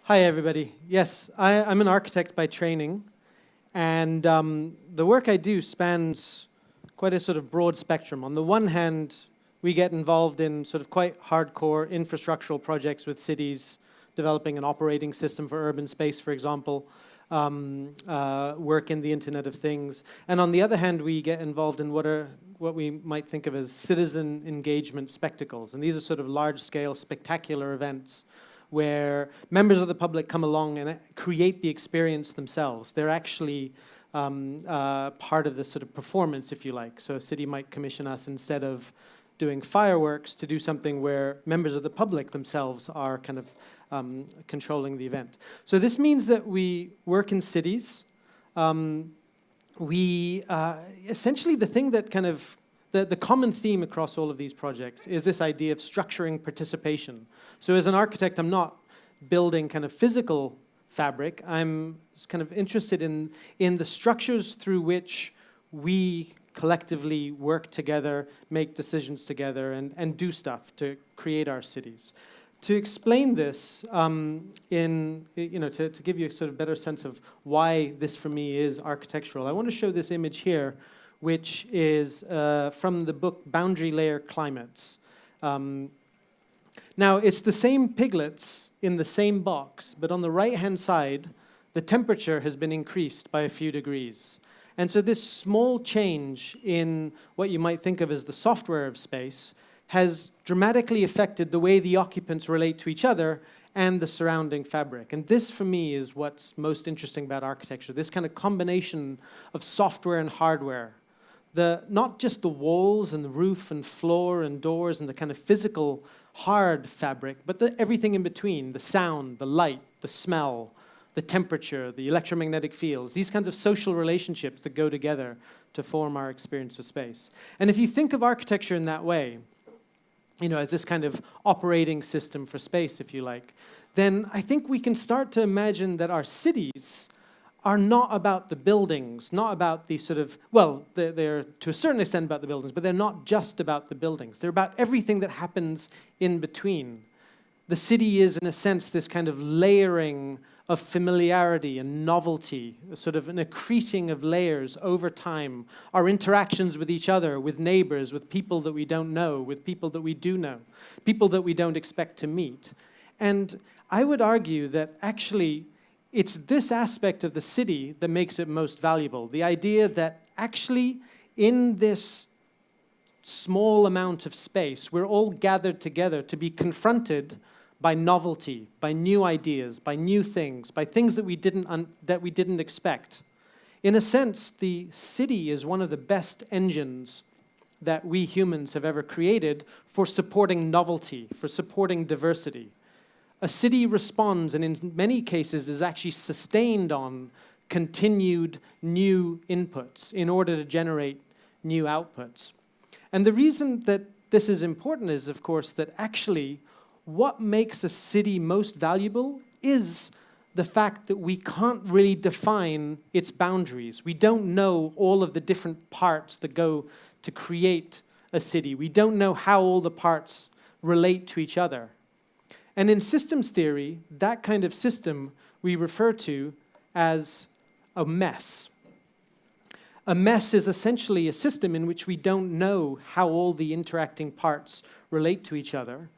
Hi, everybody. Yes, I'm an architect by training, and the work I do spans quite a sort of broad spectrum. On the one hand, we get involved in sort of quite hardcore infrastructural projects with cities, developing an operating system for urban space, for example, work in the Internet of Things. And on the other hand, we get involved in what we might think of as citizen engagement spectacles. And these are sort of large-scale, spectacular events where members of the public come along and create the experience themselves. They're actually part of the sort of performance, if you like. So a city might commission us, instead of doing fireworks, to do something where members of the public themselves are kind of controlling the event. So this means that we work in cities. Essentially the thing that kind of, the common theme across all of these projects is this idea of structuring participation. So as an architect, I'm not building kind of physical fabric. I'm kind of interested in the structures through which we collectively work together, make decisions together, and do stuff to create our cities. To explain this, to give you a sort of better sense of why this for me is architectural, I want to show this image here, which is from the book Boundary Layer Climates. Now, it's the same piglets in the same box, but on the right-hand side, the temperature has been increased by a few degrees. And so this small change in what you might think of as the software of space has dramatically affected the way the occupants relate to each other and the surrounding fabric. And this, for me, is what's most interesting about architecture, this kind of combination of software and hardware. Not just the walls and the roof and floor and doors and the kind of physical hard fabric, but everything in between, the sound, the light, the smell, the temperature, the electromagnetic fields, these kinds of social relationships that go together to form our experience of space. And if you think of architecture in that way, as this kind of operating system for space, if you like, then I think we can start to imagine that our cities are not about the buildings, not about the sort of, well, they're to a certain extent about the buildings, but they're not just about the buildings. They're about everything that happens in between. The city is, in a sense, this kind of layering of familiarity and novelty, sort of an accreting of layers over time. Our interactions with each other, with neighbors, with people that we don't know, with people that we do know, people that we don't expect to meet. And I would argue that actually it's this aspect of the city that makes it most valuable. The idea that actually in this small amount of space, we're all gathered together to be confronted by novelty, by new ideas, by new things, by things that we didn't expect. In a sense, the city is one of the best engines that we humans have ever created for supporting novelty, for supporting diversity. A city responds, and in many cases is actually sustained on continued new inputs in order to generate new outputs. And the reason that this is important is, of course, that actually what makes a city most valuable is the fact that we can't really define its boundaries. We don't know all of the different parts that go to create a city. We don't know how all the parts relate to each other. And in systems theory, that kind of system we refer to as a mess. A mess is essentially a system in which we don't know how all the interacting parts relate to each other.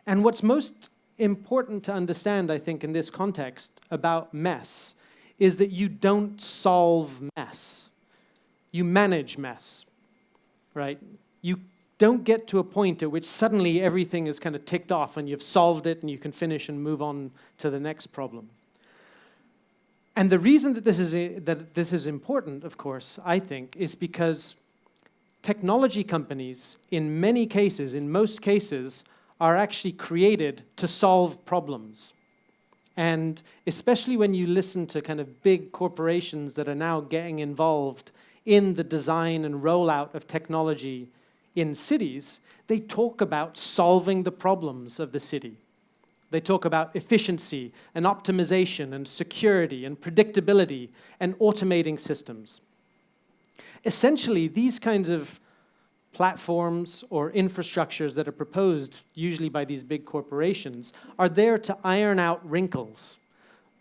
And what's most important to understand, I think, in this context about mess is that you don't solve mess. You manage mess, right? You don't get to a point at which suddenly everything is kind of ticked off and you've solved it and you can finish and move on to the next problem. And the reason that this is important, of course, I think, is because technology companies, in many cases, in most cases, are actually created to solve problems. And especially when you listen to kind of big corporations that are now getting involved in the design and rollout of technology in cities, they talk about solving the problems of the city. They talk about efficiency and optimization and security and predictability and automating systems. Essentially, these kinds of platforms or infrastructures that are proposed, usually by these big corporations, are there to iron out wrinkles.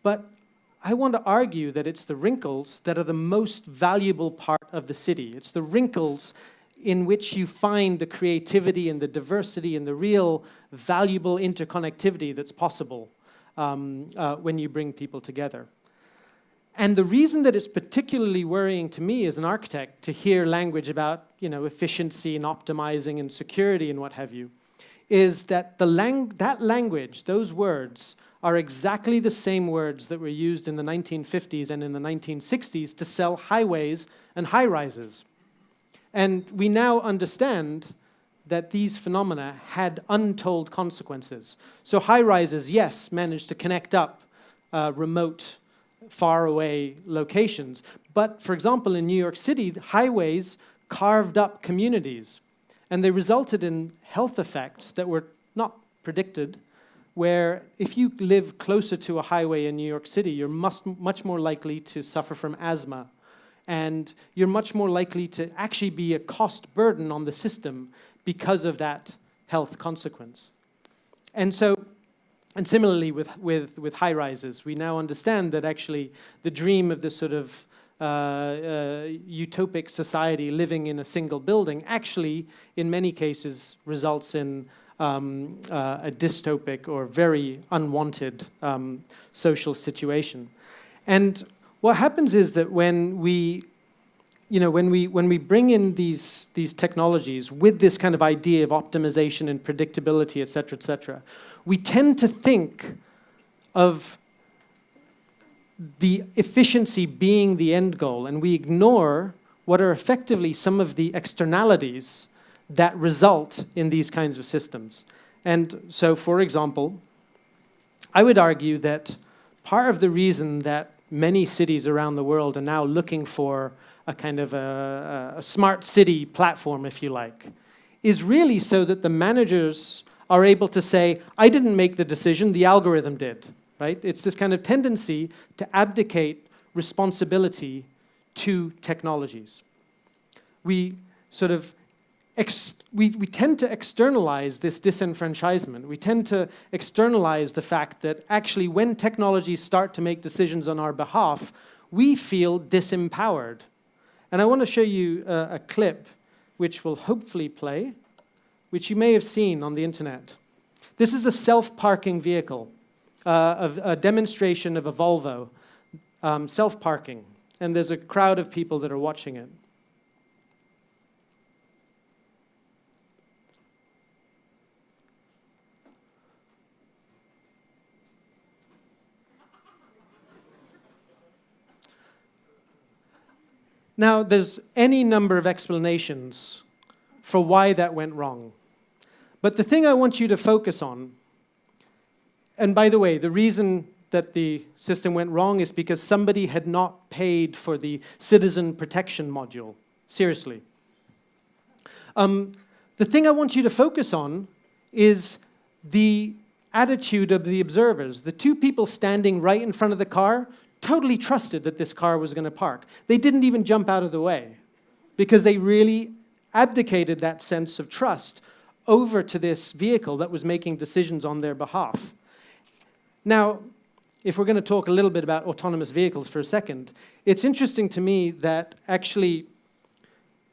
But I want to argue that it's the wrinkles that are the most valuable part of the city. It's the wrinkles in which you find the creativity and the diversity and the real valuable interconnectivity that's possible when you bring people together. And the reason that it's particularly worrying to me as an architect to hear language about, efficiency and optimizing and security and what have you, is that that language, those words, are exactly the same words that were used in the 1950s and in the 1960s to sell highways and high-rises. And we now understand that these phenomena had untold consequences. So high-rises, yes, managed to connect up remote, far-away locations. But, for example, in New York City, highways carved up communities. And they resulted in health effects that were not predicted, where if you live closer to a highway in New York City, you're much more likely to suffer from asthma. And you're much more likely to actually be a cost burden on the system because of that health consequence. And similarly with high-rises, we now understand that actually the dream of this sort of utopic society living in a single building actually, in many cases, results in a dystopic or very unwanted social situation. And what happens is that when we bring in these technologies with this kind of idea of optimization and predictability, et cetera, we tend to think of the efficiency being the end goal, and we ignore what are effectively some of the externalities that result in these kinds of systems. And so, for example, I would argue that part of the reason that many cities around the world are now looking for a kind of a smart city platform, if you like, is really so that the managers are able to say, I didn't make the decision, the algorithm did, right? It's this kind of tendency to abdicate responsibility to technologies. We sort of we tend to externalize this disenfranchisement. We tend to externalize the fact that actually when technologies start to make decisions on our behalf, we feel disempowered. And I want to show you a clip which will hopefully play, which you may have seen on the internet. This is a self-parking vehicle, of a demonstration of a Volvo, self-parking. And there's a crowd of people that are watching it. Now, there's any number of explanations for why that went wrong. But the thing I want you to focus on, and by the way, the reason that the system went wrong is because somebody had not paid for the citizen protection module. Seriously. The thing I want you to focus on is the attitude of the observers. The two people standing right in front of the car totally trusted that this car was going to park. They didn't even jump out of the way because they really abdicated that sense of trust over to this vehicle that was making decisions on their behalf. Now, if we're going to talk a little bit about autonomous vehicles for a second, it's interesting to me that actually,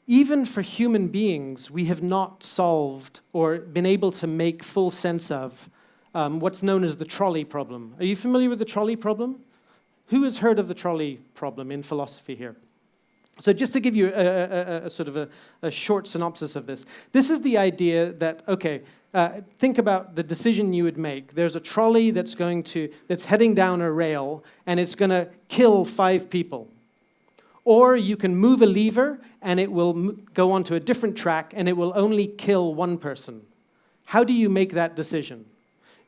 even for human beings, we have not solved or been able to make full sense of what's known as the trolley problem. Are you familiar with the trolley problem? Who has heard of the trolley problem in philosophy here? So just to give you a sort of a short synopsis of this. This is the idea that, okay, think about the decision you would make. There's a trolley that's heading down a rail, and it's going to kill 5 people. Or you can move a lever, and it will go onto a different track, and it will only kill 1 person. How do you make that decision?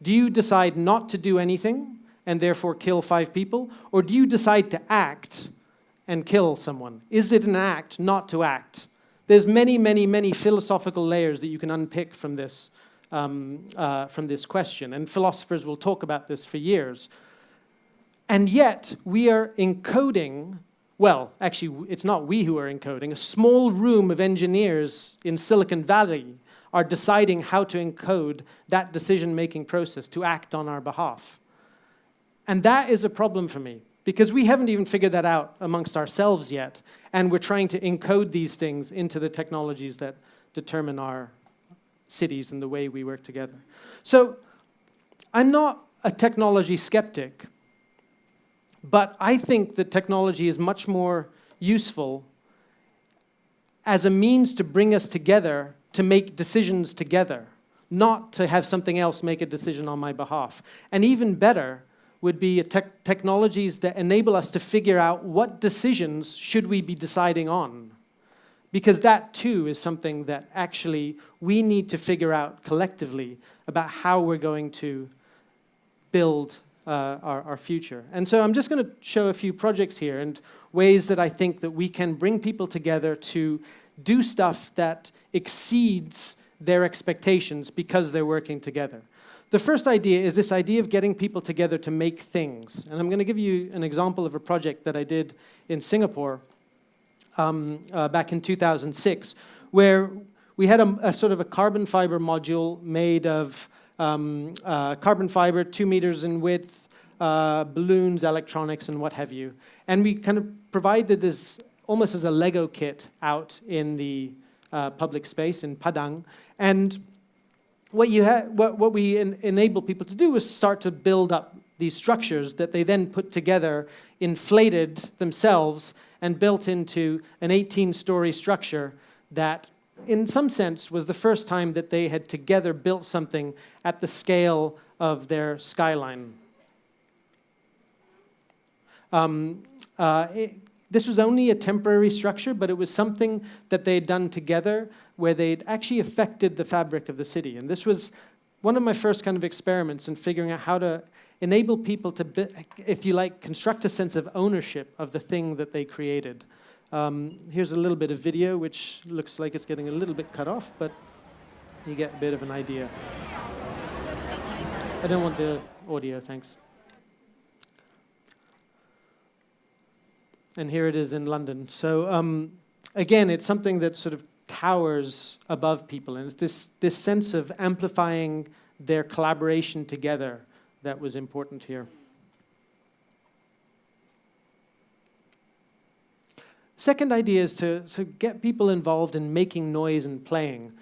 Do you decide not to do anything and therefore kill 5 people? Or do you decide to act and kill someone? Is it an act not to act? There's many, many, many philosophical layers that you can unpick from this question, and philosophers will talk about this for years. And yet, we are encoding, well, actually, it's not we who are encoding, a small room of engineers in Silicon Valley are deciding how to encode that decision-making process to act on our behalf. And that is a problem for me, because we haven't even figured that out amongst ourselves yet, and we're trying to encode these things into the technologies that determine our cities and the way we work together. So I'm not a technology skeptic, but I think that technology is much more useful as a means to bring us together to make decisions together, not to have something else make a decision on my behalf. And even better would be technologies that enable us to figure out what decisions should we be deciding on. Because that too is something that actually we need to figure out collectively about how we're going to build our future. And so I'm just going to show a few projects here and ways that I think that we can bring people together to do stuff that exceeds their expectations because they're working together. The first idea is this idea of getting people together to make things. And I'm going to give you an example of a project that I did in Singapore back in 2006, where we had a sort of a carbon fiber module made of carbon fiber, 2 meters in width, balloons, electronics, and what have you. And we kind of provided this almost as a Lego kit out in the public space in Padang. And what we enable people to do was start to build up these structures that they then put together, inflated themselves, and built into an 18-story structure that, in some sense, was the first time that they had together built something at the scale of their skyline. This was only a temporary structure, but it was something that they had done together where they'd actually affected the fabric of the city. And this was one of my first kind of experiments in figuring out how to enable people to, if you like, construct a sense of ownership of the thing that they created. Here's a little bit of video, which looks like it's getting a little bit cut off, but you get a bit of an idea. I don't want the audio, thanks. And here it is in London. So again, it's something that sort of towers above people, and it's this sense of amplifying their collaboration together that was important here. Second idea is to get people involved in making noise and playing.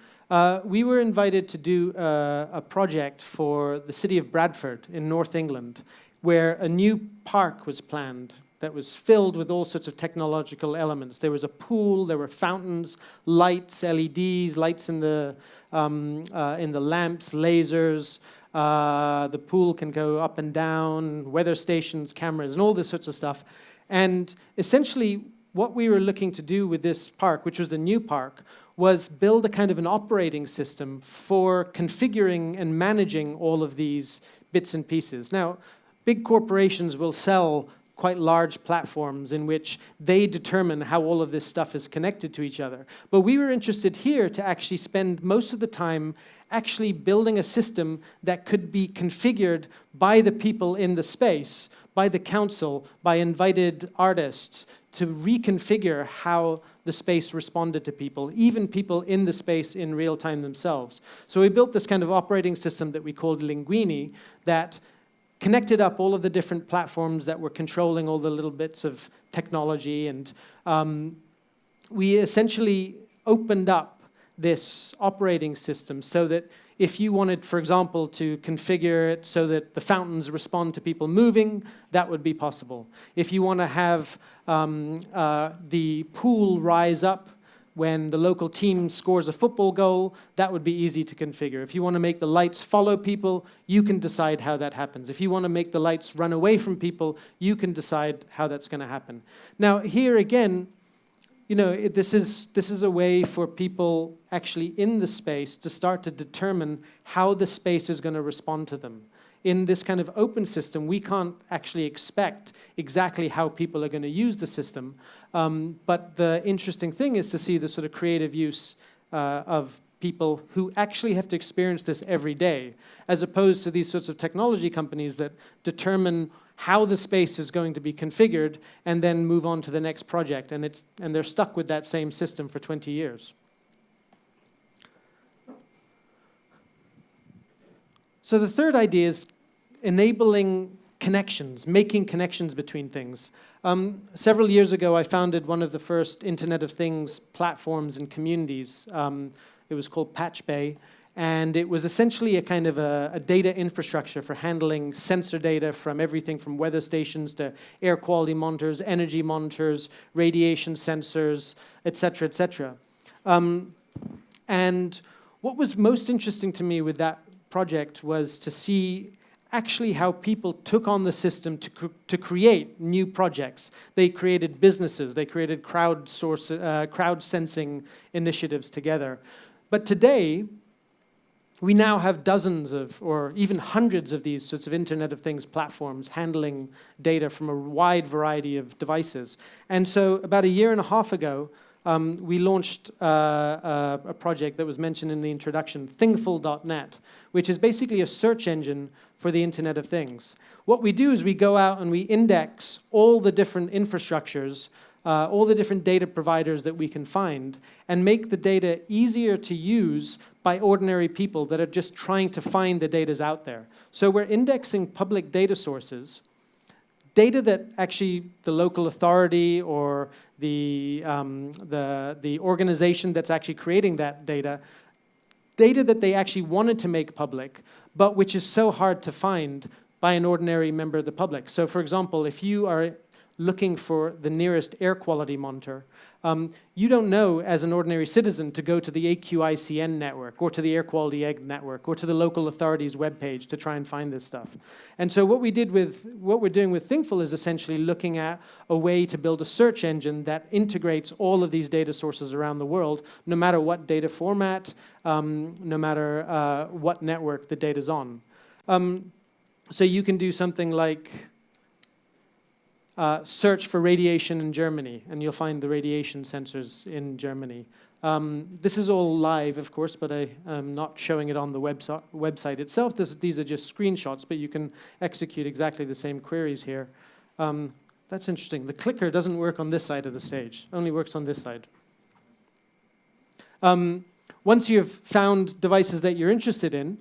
We were invited to do a project for the city of Bradford in North England, where a new park was planned that was filled with all sorts of technological elements. There was a pool, there were fountains, lights, LEDs, lights in the lamps, lasers. The pool can go up and down, weather stations, cameras, and all this sorts of stuff. And essentially, what we were looking to do with this park, which was the new park, was build a kind of an operating system for configuring and managing all of these bits and pieces. Now, big corporations will sell quite large platforms in which they determine how all of this stuff is connected to each other. But we were interested here to actually spend most of the time actually building a system that could be configured by the people in the space, by the council, by invited artists, to reconfigure how the space responded to people, even people in the space in real time themselves. So we built this kind of operating system that we called Linguini that connected up all of the different platforms that were controlling all the little bits of technology, and we essentially opened up this operating system so that if you wanted, for example, to configure it so that the fountains respond to people moving, that would be possible. If you want to have the pool rise up when the local team scores a football goal, that would be easy to configure. If you want to make the lights follow people, you can decide how that happens. If you want to make the lights run away from people, you can decide how that's going to happen. Now, here again, you know, this is a way for people actually in the space to start to determine how the space is going to respond to them. In this kind of open system, we can't actually expect exactly how people are going to use the system. But the interesting thing is to see the sort of creative use of people who actually have to experience this every day, as opposed to these sorts of technology companies that determine how the space is going to be configured and then move on to the next project. And they're stuck with that same system for 20 years. So the third idea is enabling connections, making connections between things. Several years ago, I founded one of the first Internet of Things platforms and communities. It was called Patch Bay, and it was essentially a kind of a data infrastructure for handling sensor data from everything from weather stations to air quality monitors, energy monitors, radiation sensors, et cetera, et cetera. And what was most interesting to me with that project was to see actually how people took on the system to create new projects. They created businesses, they created crowd sensing initiatives together. But today, we now have dozens of, or even hundreds of these sorts of Internet of Things platforms handling data from a wide variety of devices. And so about a year and a half ago, we launched a project that was mentioned in the introduction, thingful.net, which is basically a search engine for the Internet of Things. What we do is we go out and we index all the different infrastructures, all the different data providers that we can find, and make the data easier to use by ordinary people that are just trying to find the data's out there. So we're indexing public data sources, data that actually the local authority or the organization that's actually creating that data that they actually wanted to make public, but which is so hard to find by an ordinary member of the public. So for example, if you are looking for the nearest air quality monitor, you don't know as an ordinary citizen to go to the AQICN network or to the Air Quality Egg network or to the local authority's webpage to try and find this stuff. And so what we're doing with Thingful is essentially looking at a way to build a search engine that integrates all of these data sources around the world, no matter what data format, no matter what network the data's on. So you can do something like search for radiation in Germany, and you'll find the radiation sensors in Germany. This is all live, of course, but I am not showing it on the website itself. These are just screenshots, but you can execute exactly the same queries here. That's interesting. The clicker doesn't work on this side of the stage. It only works on this side. Once you've found devices that you're interested in,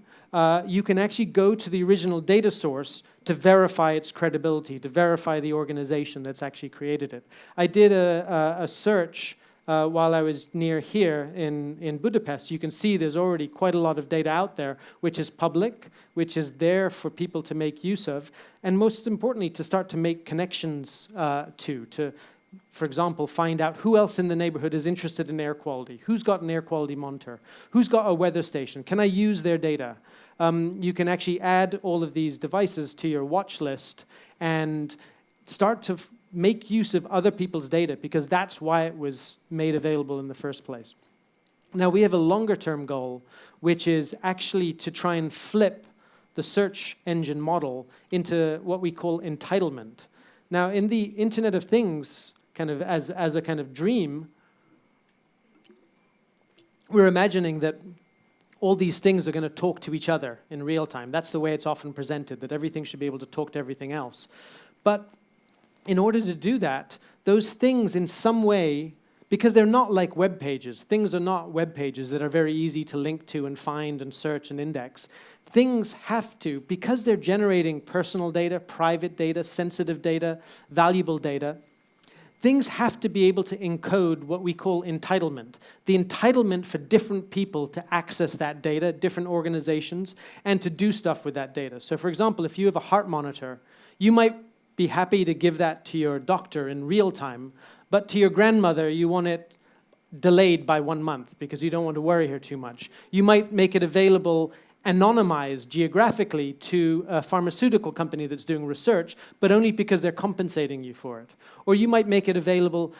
you can actually go to the original data source to verify its credibility, to verify the organization that's actually created it. I did a search while I was near here in Budapest. You can see there's already quite a lot of data out there, which is public, which is there for people to make use of, and most importantly, to start to make connections to, for example, find out who else in the neighborhood is interested in air quality, who's got an air quality monitor, who's got a weather station, can I use their data? You can actually add all of these devices to your watch list and start to make use of other people's data, because that's why it was made available in the first place. Now, we have a longer-term goal, which is actually to try and flip the search engine model into what we call entitlement. Now, in the Internet of Things, kind of as a kind of dream, we're imagining that all these things are going to talk to each other in real time. That's the way it's often presented, that everything should be able to talk to everything else. But in order to do that, those things in some way, because they're not like web pages, things are not web pages that are very easy to link to and find and search and index. Things have to, because they're generating personal data, private data, sensitive data, valuable data, things have to be able to encode what we call entitlement. The entitlement for different people to access that data, different organizations, and to do stuff with that data. So for example, if you have a heart monitor, you might be happy to give that to your doctor in real time, but to your grandmother, you want it delayed by 1 month because you don't want to worry her too much. You might make it available anonymized geographically to a pharmaceutical company that's doing research, but only because they're compensating you for it. Or you might make it available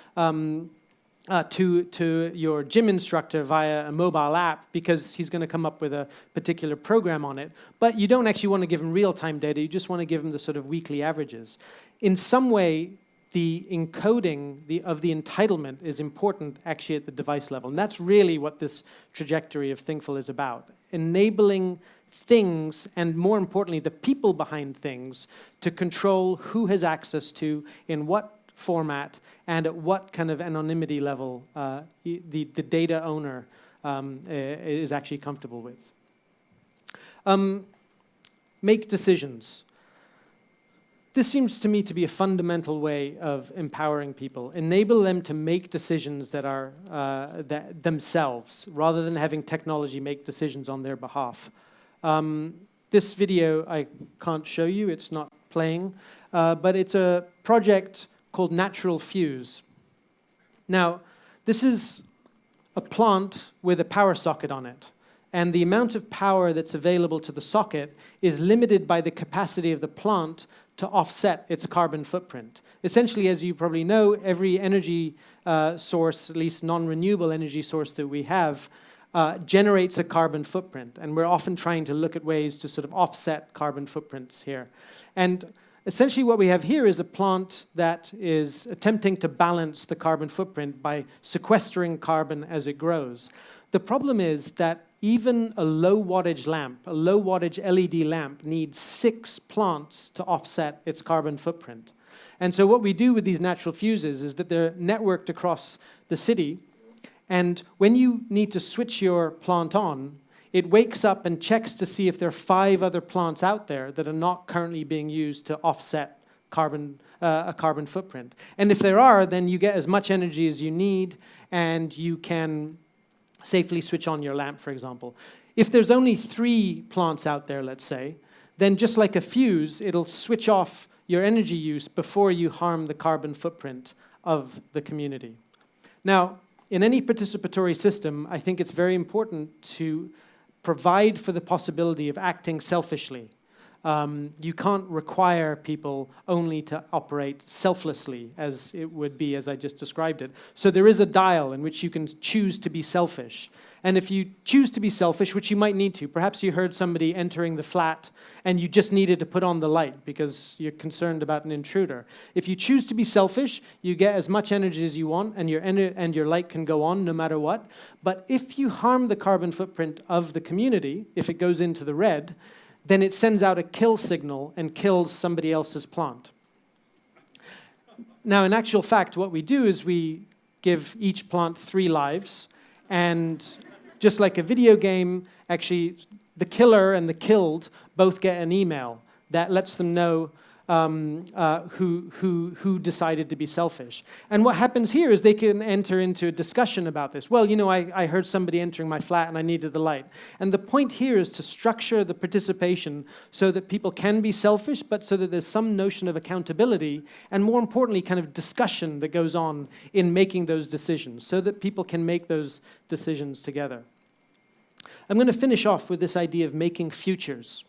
to your gym instructor via a mobile app because he's going to come up with a particular program on it, but you don't actually want to give him real-time data, you just want to give him the sort of weekly averages. In some way, the encoding of the entitlement is important actually at the device level, and that's really what this trajectory of Thingful is about. Enabling things, and more importantly, the people behind things, to control who has access to, in what format, and at what kind of anonymity level the data owner is actually comfortable with. Make decisions. this seems to me to be a fundamental way of empowering people. Enable them to make decisions that are themselves, rather than having technology make decisions on their behalf. This video I can't show you, it's not playing, but it's a project called Natural Fuse. Now, this is a plant with a power socket on it. And the amount of power that's available to the socket is limited by the capacity of the plant to offset its carbon footprint. Essentially, as you probably know, every energy source, at least non-renewable energy source that we have, generates a carbon footprint. And we're often trying to look at ways to sort of offset carbon footprints here. And essentially what we have here is a plant that is attempting to balance the carbon footprint by sequestering carbon as it grows. The problem is that even a low wattage lamp, a low wattage LED lamp, needs 6 plants to offset its carbon footprint. And so what we do with these natural fuses is that they're networked across the city, and when you need to switch your plant on, it wakes up and checks to see if there are 5 other plants out there that are not currently being used to offset a carbon footprint. And if there are, then you get as much energy as you need, and you can safely switch on your lamp, for example. If there's only 3 plants out there, let's say, then just like a fuse, it'll switch off your energy use before you harm the carbon footprint of the community. Now, in any participatory system, I think it's very important to provide for the possibility of acting selfishly. You can't require people only to operate selflessly, as it would be as I just described it. So there is a dial in which you can choose to be selfish. And if you choose to be selfish, which you might need to, perhaps you heard somebody entering the flat and you just needed to put on the light because you're concerned about an intruder. If you choose to be selfish, you get as much energy as you want, and your light can go on no matter what. But if you harm the carbon footprint of the community, if it goes into the red, then it sends out a kill signal and kills somebody else's plant. Now, in actual fact, what we do is we give each plant 3 lives, and just like a video game, actually, the killer and the killed both get an email that lets them know who decided to be selfish. And what happens here is they can enter into a discussion about this. Well, you know, I heard somebody entering my flat and I needed the light. And the point here is to structure the participation so that people can be selfish, but so that there's some notion of accountability, and more importantly, kind of discussion that goes on in making those decisions, so that people can make those decisions together. I'm going to finish off with this idea of making futures.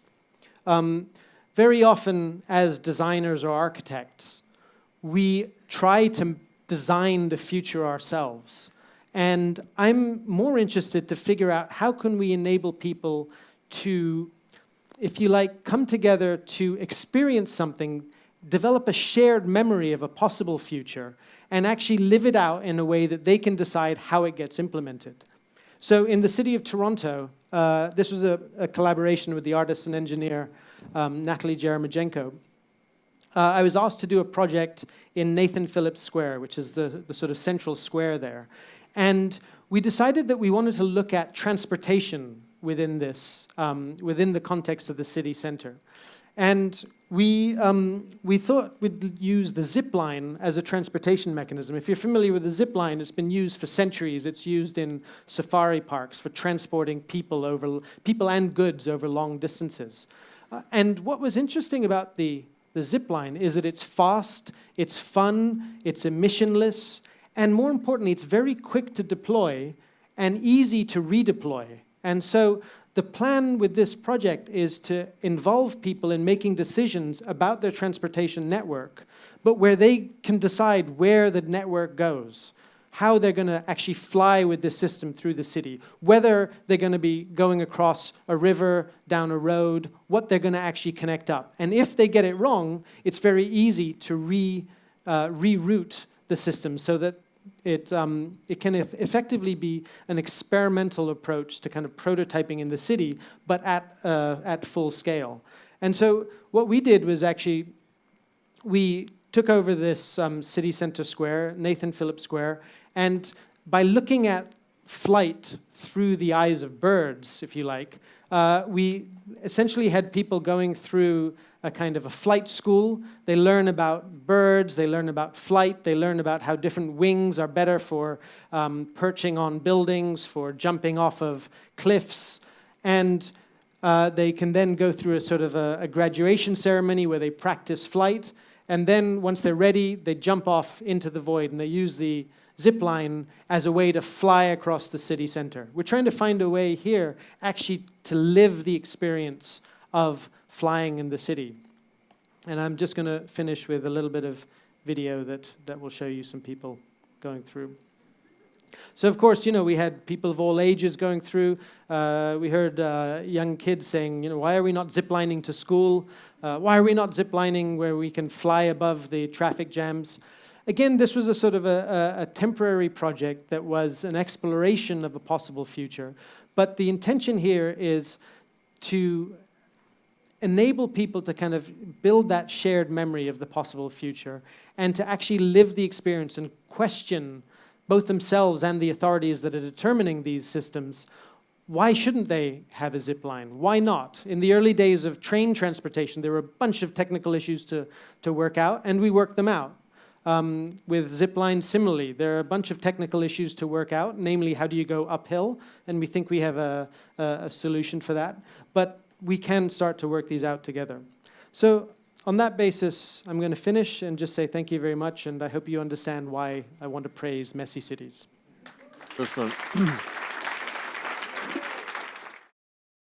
Very often, as designers or architects, we try to design the future ourselves. And I'm more interested to figure out how can we enable people to, if you like, come together to experience something, develop a shared memory of a possible future, and actually live it out in a way that they can decide how it gets implemented. So in the city of Toronto, this was a collaboration with the artist and engineer Natalie Jeremijenko. I was asked to do a project in Nathan Phillips Square, which is the sort of central square there. And we decided that we wanted to look at transportation within this, within the context of the city center. And we thought we'd use the zip line as a transportation mechanism. If you're familiar with the zip line, it's been used for centuries. It's used in safari parks for transporting people and goods over long distances. And what was interesting about the zip line is that it's fast, it's fun, it's emissionless, and more importantly, it's very quick to deploy and easy to redeploy. And so the plan with this project is to involve people in making decisions about their transportation network, but where they can decide where the network goes, how they're going to actually fly with this system through the city, whether they're going to be going across a river, down a road, what they're going to actually connect up. And if they get it wrong, it's very easy to reroute the system so that it can effectively be an experimental approach to kind of prototyping in the city, but at full scale. And so what we did was actually, we took over this city center square, Nathan Phillips Square, and by looking at flight through the eyes of birds, if you like, we essentially had people going through a kind of a flight school. They learn about birds, they learn about flight, they learn about how different wings are better for perching on buildings, for jumping off of cliffs. And they can then go through a sort of a graduation ceremony where they practice flight. And then once they're ready, they jump off into the void and they use the zip line as a way to fly across the city center. We're trying to find a way here actually to live the experience of flying in the city. And I'm just going to finish with a little bit of video that will show you some people going through. So, of course, we had people of all ages going through. We heard young kids saying, why are we not ziplining to school? Why are we not ziplining where we can fly above the traffic jams? Again, this was a sort of a temporary project that was an exploration of a possible future. But the intention here is to enable people to kind of build that shared memory of the possible future and to actually live the experience and question both themselves and the authorities that are determining these systems. Why shouldn't they have a zip line? Why not? In the early days of train transportation, there were a bunch of technical issues to work out, and we worked them out. With zip lines, similarly, there are a bunch of technical issues to work out, namely, how do you go uphill? And we think we have a solution for that. But we can start to work these out together. So on that basis, I'm going to finish and just say thank you very much, and I hope you understand why I want to praise messy cities. Usman.